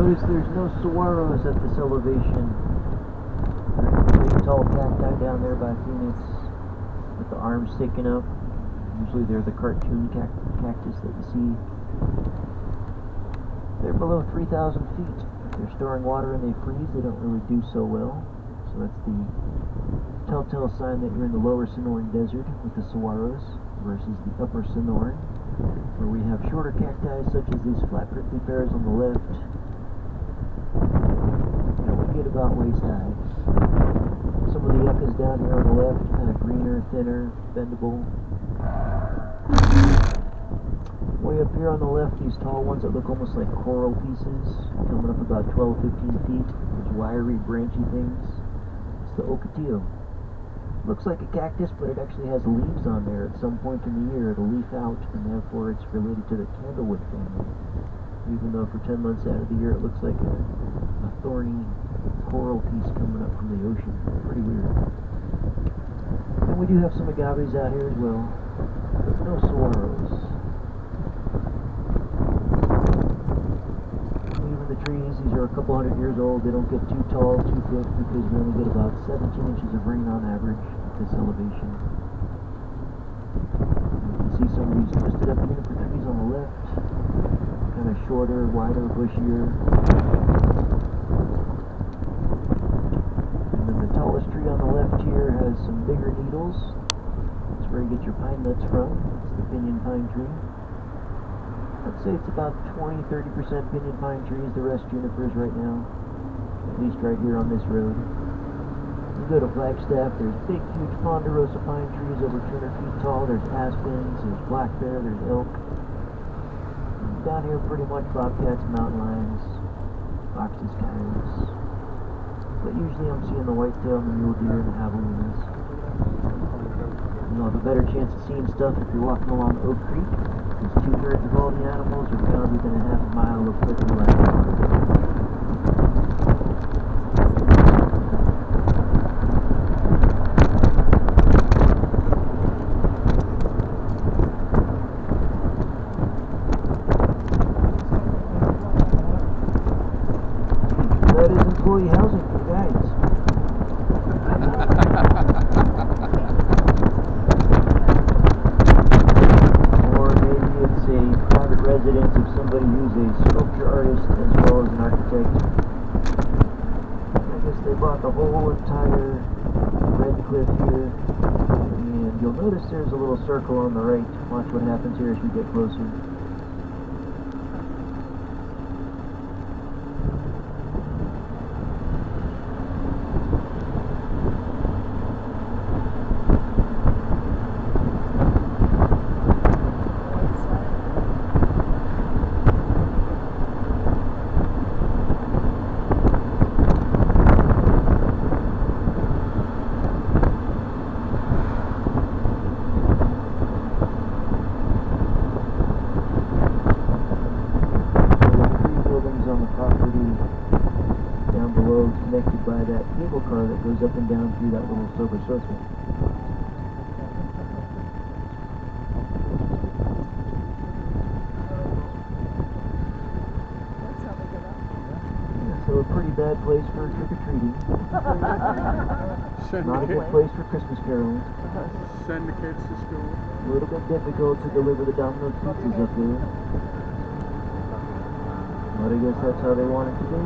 notice there's no saguaros at this elevation. Big tall cacti down there by Phoenix with the arms sticking up. Usually they're the cartoon cactus that you see. They're below 3,000 feet. If they're storing water and they freeze, they don't really do so well. So that's the telltale sign that you're in the lower Sonoran Desert with the saguaros versus the upper Sonoran, where we have shorter cacti such as these flat prickly pears on the left. That would get about waist high. Some of the yuccas down here on the left, kind of greener, thinner, bendable. Way up here on the left, these tall ones that look almost like coral pieces, coming up about 12-15 feet. Those wiry, branchy things. It's the ocotillo. Looks like a cactus, but it actually has leaves on there. At some point in the year, it'll leaf out, and therefore it's related to the candlewood family. Even though for 10 months out of the year it looks like a thorny coral piece coming up from the ocean. Pretty weird. And we do have some agaves out here as well, but no saguaros. Even the trees, these are a couple hundred years old. They don't get too tall, too thick, because we only get about 17 inches of rain on average at this elevation. You can see some of these twisted up juniper trees on the left. Kind of shorter, wider, bushier. And then the tallest tree on the left here has some bigger needles. That's where you get your pine nuts from. It's the pinyon pine tree. I'd say it's about 20-30% pinyon pine trees, the rest junipers right now. At least right here on this road. You go to Flagstaff, there's big, huge ponderosa pine trees over 200 feet tall. There's aspens, there's black bear, there's elk. Down here, pretty much bobcats, mountain lions, foxes, coyotes. But usually I'm seeing the whitetail, the mule deer, and the javelinas. You'll have a better chance of seeing stuff if you're walking along Oak Creek, because 2/3 of all the animals are found within a half a mile of Clifton Lake. Housing for guides. Or maybe it's a private residence of somebody who's a sculpture artist as well as an architect. I guess they bought the whole entire red cliff here. And you'll notice there's a little circle on the right. Watch what happens here as we get closer. Connected by that cable car that goes up and down through that little silver circle. Yeah, so a pretty bad place for trick-or-treating. Not a good place for Christmas caroling. Send the kids to school. A little bit difficult to deliver the Domino's pizzas up there. But I guess that's how they want it to be.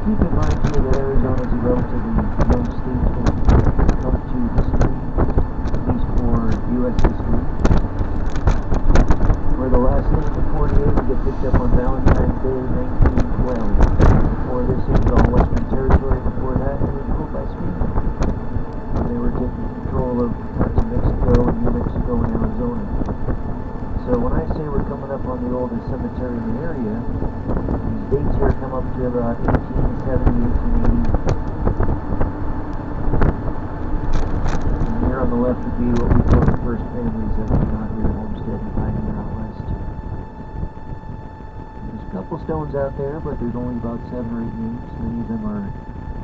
Keep in mind here that Arizona is a relatively young state when it comes to history, at least for U.S. history. We're the last state in 48 to get picked up on Valentine's Day 1912. Before this, it was all Western Territory. Before that, it was ruled by Sweden. And they were taking control of parts of Mexico and New Mexico and Arizona. So So when I say we're coming up on the oldest cemetery in the area, these dates here come up to about 1870, 1880. And here on the left would be what we call the first families that came out here to homestead and pioneer out west. There's a couple stones out there, but there's only about 7 or 8 names. Many of them are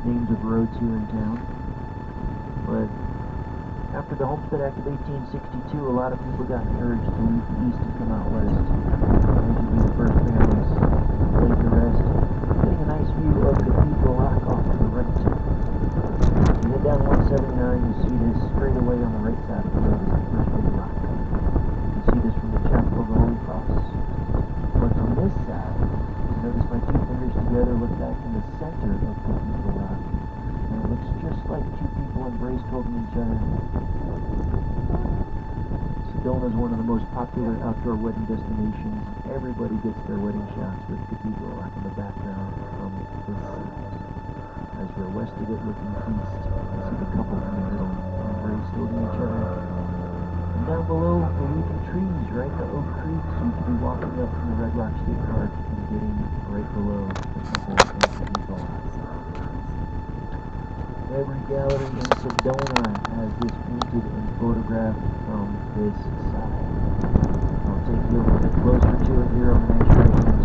names of roads here in town. But after the Homestead Act of 1862, a lot of people got encouraged to leave the east and come out west. These would be the first families laid to rest. Getting a nice view of Cathedral Rock off to the right. If you head down 179, you'll see this straight away on the right side of the road is the first big rock. You see this from the Chapel of the Holy Cross. But from this side, notice my 2 fingers together look back in the center of Cathedral Rock. And it looks just like 2 people embraced holding each other. Sedona is one of the most popular outdoor wedding destinations. Everybody gets their wedding shots with Cathedral Rock in the background from this side. As you're west of it looking east, you see the couple in the middle, embraced holding each other. And down below, the leafy trees right to Oak Creek, so you could be walking up from the Red Rock State Park and getting right below the couple in Cathedral Rock. Every gallery in Sedona has this painted and photographed from this side. I'll take you a little bit closer to it here on the next right.